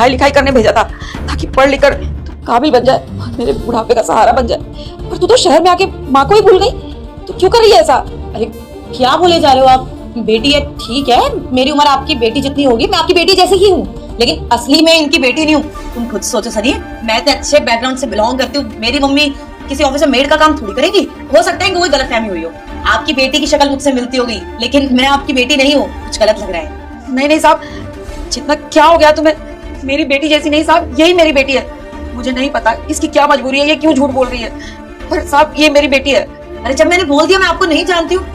पढ़ाई लिखाई करने भेजा था ताकि पढ़ लिख कर तू काबिल बन जाए और मेरे बुढ़ापे का सहारा बन जाए। पर तू तो शहर में आके माँ को ही भूल गई। तू क्यों कर रही है ऐसा? अरे क्या बोले जा रहे हो आप? बेटी है, ठीक है, मेरी उम्र आपकी बेटी जितनी होगी, मैं आपकी बेटी जैसी ही हूँ, लेकिन असली में इनकी बेटी नहीं हूँ। तुम खुद सोचो सनी, मैं तो अच्छे बैकग्राउंड से बिलोंग करती हूँ। मेरी मम्मी किसी ऑफिस में मेड का काम थोड़ी करेगी। हो सकता है कि कोई गलतफहमी हुई हो, आपकी बेटी की शक्ल मुझसे मिलती होगी, लेकिन मैं आपकी बेटी नहीं हूँ। कुछ गलत लग रहा है। नहीं नहीं साहब, जितना क्या हो गया तुम्हें, मेरी बेटी जैसी नहीं साहब, यही मेरी बेटी है। मुझे नहीं पता इसकी क्या मजबूरी है, ये क्यों झूठ बोल रही है, पर साहब ये मेरी बेटी है। अरे जब मैंने बोल दिया मैं आपको नहीं जानती हूँ,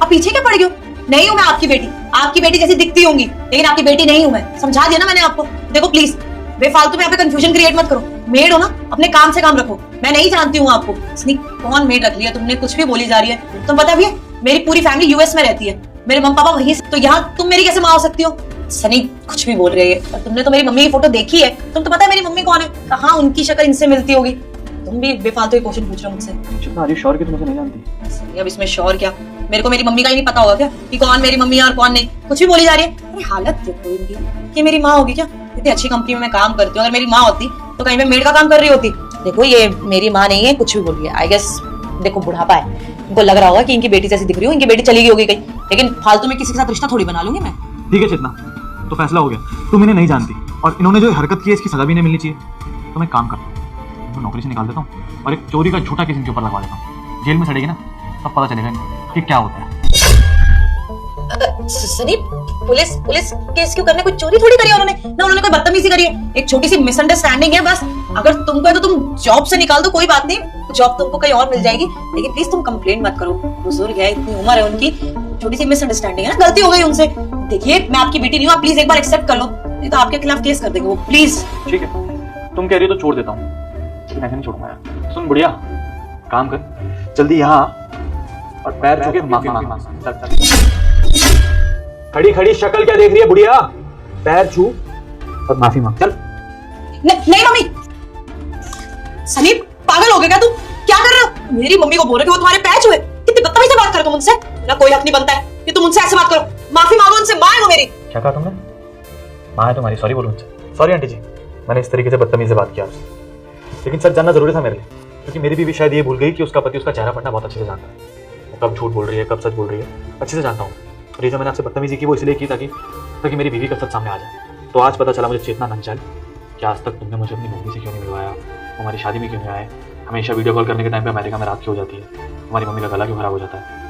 आप पीछे क्या पड़ गए हो? नहीं हूँ मैं आपकी बेटी। आपकी बेटी जैसी दिखती होंगी, लेकिन आपकी बेटी नहीं हूँ मैं। समझा दिया ना मैंने आपको। देखो प्लीज बेफालतू में यहाँ पे कंफ्यूजन क्रिएट मत करो। मेड हो ना, अपने काम से काम रखो। मैं नहीं जानती हूँ आपको। सनी, कौन मेड रख लिया तुमने? कुछ भी बोली जा रही है। तुम पता भी है मेरी पूरी फैमिली यूएस में रहती है, मेरे मम्मी पापा वहीं, तो यहाँ तुम मेरी कैसे माँ हो सकती हो? सनी कुछ भी बोल रही है। और तुमने तो मेरी मम्मी की फोटो देखी है, तुम तो पता है मेरी मम्मी कौन है, कहाँ उनकी शक्ल इनसे मिलती होगी। तुम भी बेफालतू क्वेश्चन पूछ रहे हो मुझसे। श्योर कि तुम मुझे नहीं जानती? अब इसमें श्योर क्या? मेरे को मेरी मम्मी का ही नहीं पता होगा क्या कि कौन मेरी मम्मी है और कौन नहीं? कुछ भी बोली जा रही है। अरे हालत देखो इनकी, कि मेरी माँ होगी क्या? इतनी अच्छी कंपनी में मैं काम करती हूँ, अगर मेरी माँ होती तो कहीं पे मेड का काम कर रही होती। देखो ये मेरी माँ नहीं है, कुछ भी बोल रही है। आई गेस देखो बुढ़ापा है, इनको लग रहा होगा कि इनकी बेटी जैसी दिख रही हो, इनकी बेटी चली गई होगी कहीं, लेकिन फालतू में किसी के साथ रिश्ता थोड़ी बना लूंगी मैं। ठीक है चेतना, तो फैसला हो गया, तुम इन्हें नहीं जानती और इन्होंने जो हरकत की है इसकी सजा भी नहीं मिलनी चाहिए। तो मैं काम करता हूँ, इनको नौकरी से निकाल देता हूँ और एक चोरी का झूठा केस इनके ऊपर लगवा देता हूँ। जेल में सड़ेगी ना, तब पता चलेगा इनको कि क्या होता है। सनी, पुलिस केस क्यों करने? कोई चोरी थोड़ी करी है उन्होंने, ना उन्होंने कोई बदतमीजी करी है। एक छोटी सी मिसअंडरस्टैंडिंग है बस। अगर तुमको है तो तुम जॉब से निकाल दो, कोई बात नहीं, जॉब तुमको कहीं और मिल जाएगी, लेकिन प्लीज तुम कंप्लेंट मत करो। बुजुर्ग है, इतनी उम्र है उनकी, छोटी सी मिसअंडरस्टैंडिंग है ना, गलती हो गई उनसे। देखिए मैं आपकी बेटी नहीं हूँ, आप प्लीज एक बार एक्सेप्ट कर लो, नहीं तो आपके खिलाफ केस कर देंगे वो। प्लीज। ठीक है, तुम कह रही हो तो छोड़ देता हूँ, लेकिन ऐसे नहीं छोड़ूंगा यार। सुन बुढ़िया, काम कर, जल्दी यहाँ और पैर छू के माफी मांग। खड़ी खड़ी शक्ल क्या देख रही है बुढ़िया? पैर छू और माफी मांग, चल। नहीं मम्मी। सनी पागल हो गए क्या तुम? क्या कर रहे हो? मेरी मम्मी को बोल रहे कि वो तुम्हारे पैर छुए? कितनी बदतमीजी से बात कर रहे हो तुम उनसे। मेरा कोई हक नहीं बनता है कि तुम उनसे ऐसे बात करो। माफी मांगो उनसे, माँ है वो मेरी। क्या कहा तुमने? माँ है तुम्हारी? सॉरी बोलो उनसे। सॉरी आंटी जी, मैंने इस तरीके से बदतमीजी से बात किया आपसे, लेकिन सच जानना जरूरी था मेरे लिए, क्योंकि मेरी बीवी शायद ये भूल गई कि उसका पति उसका चेहरा पढ़ना बहुत अच्छे से जानता है। वो कब झूठ बोल रही है, कब सच बोल रही है, अच्छे से जानता हूँ। और ये जो मैंने आपसे बदतमीजी की वो इसलिए की ताकि मेरी बीवी का सच सामने आ जाए। तो आज पता चला मुझे चेतना नंचाल कि आज तक तुमने मुझे अपनी मम्मी से क्यों नहीं मिलवाया, हमारी शादी में क्यों नहीं आए, हमेशा वीडियो कॉल करने के टाइम पे अमेरिका में रात क्यों हो जाती है, हमारी मम्मी का गला क्यों खराब हो जाता है।